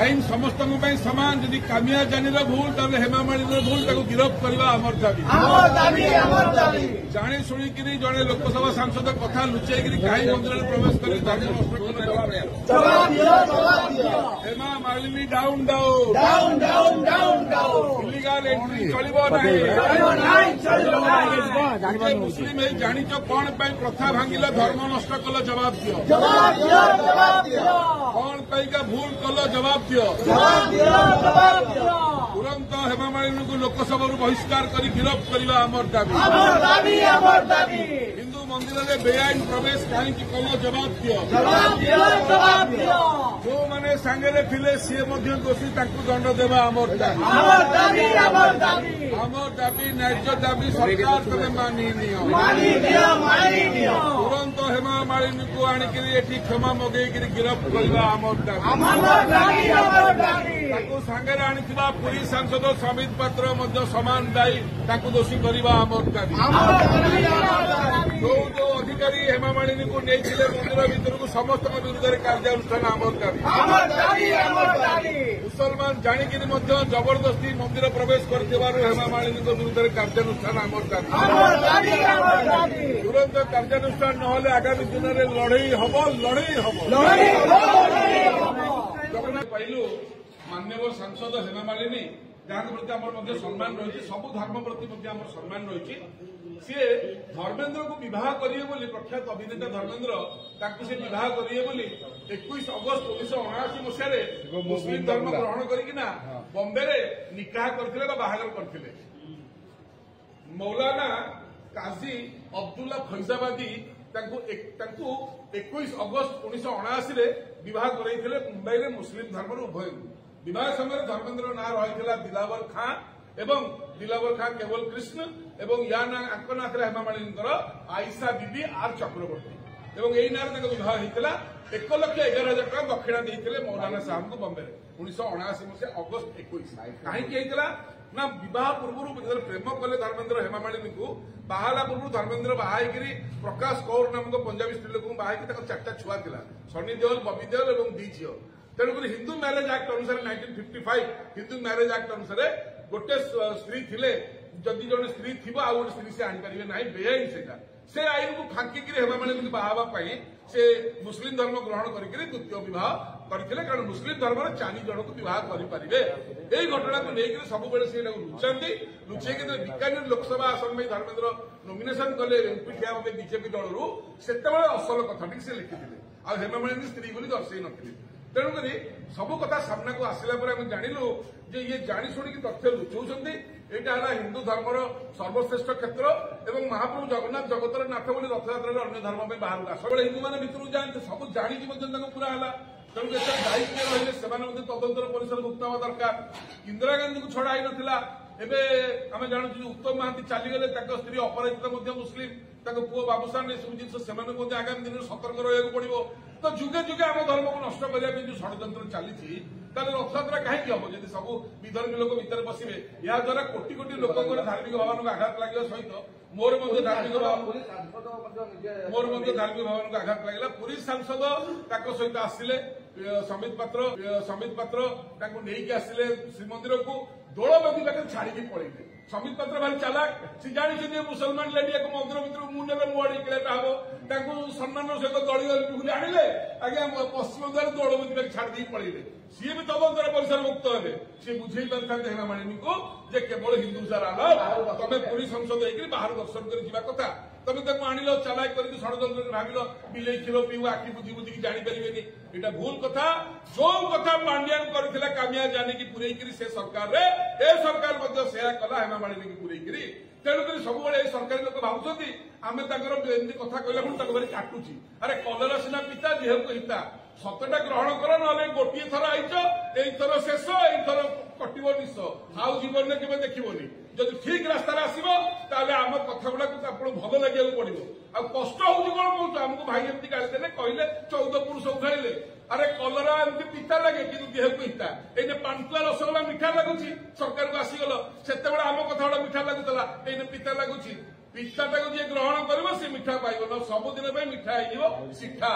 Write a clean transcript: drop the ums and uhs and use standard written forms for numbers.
आईन समस्त सामान जदि कामिया जानीर भूल ताले हेमा मालिनी भूल ताको गिरफ करवा आमर दाबी जाणी शुणिक जड़े लोकसभा सांसद कथा लुचाई कहीं मंदिर में प्रवेश कर हेमा मालिनी डाउन इलिगाल एंट्री चलो मुस्लिम जानिच कौन प्रथा भांगिल धर्म नष्ट कल जवाब दियो कौन का भूल कल जवाब दियो तुरंत हेमा मालिनी को लोकसभा बहिष्कार कर गिरफ करवा आमर दाबी हिंदू मंदिर में बेआईन प्रवेश कहीं कल जवाब दियो जो मैंने सांगे थिले सी दोषी दंड देवा आमर दाबी न्याय्य दाबी सरकार तुम मानि तुरंत हेमा मालिनी को आणिक क्षमा मगेक गिरफ करवा आमर दाबी सांगे आनीथिबा पुरी सांसद समित पात्र समान दायी दोषी करवा आमर दाबी जो अधिकारी हेमा मालिनी को नहीं मंदिर भीतर को समस्त विरुद्ध कार्यानुष्ठान आमर दाबी मुसलमान जाणिक जबरदस्ती मंदिर प्रवेश कर हेमा मालिनी विरुद्ध कार्यानुष्ठान आमर दाबी तुरंत कार्यानुष्ठान नहले आगामी दिन में लड़ई हम पाइलु माननीय सांसद हेमा मालिनी जहाँ प्रति आम सम्मान रही सबू धर्म प्रति सम्मान रही सी धर्मेन्द्र को बह करेंगे प्रख्यात अभिनेता धर्मेन्द्र से बह करेंगे 21 अगस्त 1979 मसीह मुस्लिम धर्म ग्रहण करना बम्बे निकाह करते बाहागर करते मौलाना काजी अब्दुल्ला फैजाबादी 21 अगस्त 1979 बह कर मुंबई में मुस्लिम धर्म उभय विवाह समय धर्मेन्द्र ना रही दिलावर खां एवं दिलावर खां केवल कृष्ण एवं या ना ना हेमा मालिनी आयशा बीबी आर चक्रवर्ती एवं यही ना विवाह होता 1,11,000 टका दक्षिणा देते मौलाना साहब को बम्बे 1979 मसीहा अगस्त 21 कहीं ना विवाह पूर्व प्रेम कले धर्मेन्द्र हेमा मालिनी को बाहाला पूर्व धर्मेन्द्र बाहर प्रकाश कौर नामक पंजाबी स्त्री लोक बाहर 4टा छुआ था सनी देओल बबी देओल और 2 झील तेणुक हिंदू मैरेज एक्ट अनुसार 1955 हिंदू मैरेज एक्ट अनुसार गोटे स्त्री थिले जदि जड़े स्त्री थी आ गए स्त्री से आनीपारे ना बेआईन से आईन को फांकिक हेमा मालिनी बाहावाई से मुस्लिम धर्म ग्रहण करके द्वितीय बह करते कारण मुस्लिम धर्म 4 जन को बह करेंगे यही घटना को लेकर सब लुचाती लुचेक बीकानेर लोकसभा आसन में धर्मेन्द्र नॉमिनेशन कले एमपी ठिया बीजेपी दलू से असल कथा से लिखिते आ हेमा मालिनी स्त्री बोली दर्शे नी तेणुक सब कथा सामना को आसला जाणिलु जे ये जाणी शुणी तथ्य लुचाऊंट यहाँ हिंदू धर्मर सर्वश्रेष्ठ क्षेत्र और महाप्रभु जगन्नाथ जगतर नाथ बोली रथयात्रा अन्य धर्म में बाहर आसबे हिंदू मैंने भर जाते सब जाणी पूरा है तेणु दायित्व रही से तदंतर परिसर मुक्त हवा दरकार इंदिरा गांधी को छड़ा नाला एबे आम जानू उत्तम महांती चलीगले स्त्री अपराजिता मुस्लिम पुओ बाबूसान सब जिन आगामी दिन में सतर्क रहा पड़ो तो जुगे जुगे आम धर्म को नष्ट करने जो षड्यंत्र चली रथयात्रा कहीं हम जब सब विधर्मी लोक भितर बसवे या द्वारा कोटी कोटी लोक धार्मिक भावन को आघात लगे सहित मोर धार्मिक भावन को आघात लगे पुरी सांसद सहित आसिले समित पात्र नहीं आसिले श्रीमंदिर को दोलबंदी पाखे छाड़ी पड़े समित पात्र भारी चालाक सी जानी मुसलमान लेडी एक मंदिर भर मुझे मुआड़ी किलेटा हम सम्मान सहित दलीय आनिले आज्ञा पश्चिम द्वार दोलबंदी पाखे छाड़ी पड़े सी भी तदंतर परिसर मुक्त हे सी बुझे पारि हेमा मालिनी को जे केवल हिंदू सारा तमें पुरी संसद होकर बाहर दर्शन कर कथा तमें आनिल चालाक कर षड्यंत्र भाविल बिलई क्षीर पीऊ आखि बुझी बुझी जापर यहाँ भूल कथा जो कथा पांड्यान करथिला कामिया जानी की पुरैकरी से सरकार रे ए सरकार से कला हेमा मालिनी की पुरैकरी तेणुक सब सरकारी लोक भावुंट आम कथा कहला भारी काटुची अरे कलरा सीना पिता देह को हिता सत्यटा ग्रहण कर ना गोटे थर आईच यही शेष यही कटो निश आउ जीवन में केवे देखनी जब ठीक रास्ता आसो आम कथा गुड़ा भल लगे पड़ो आ कष्ट हूँ कौन कौन आमको भाई एमती गाड़ी देने कहले 14 पुरुष उघाड़े अरे कलरा एमती पिता लगे कि देह को हिता ये पांचुआ रसगोला मिठा लगुच सरकार को आसीगल से आम कथा गुड़ा मिठा लगुला ये पिता लगुच पिताटा को जी ग्रहण कर मिठा पाइब सबुदिन मिठा हो सिठा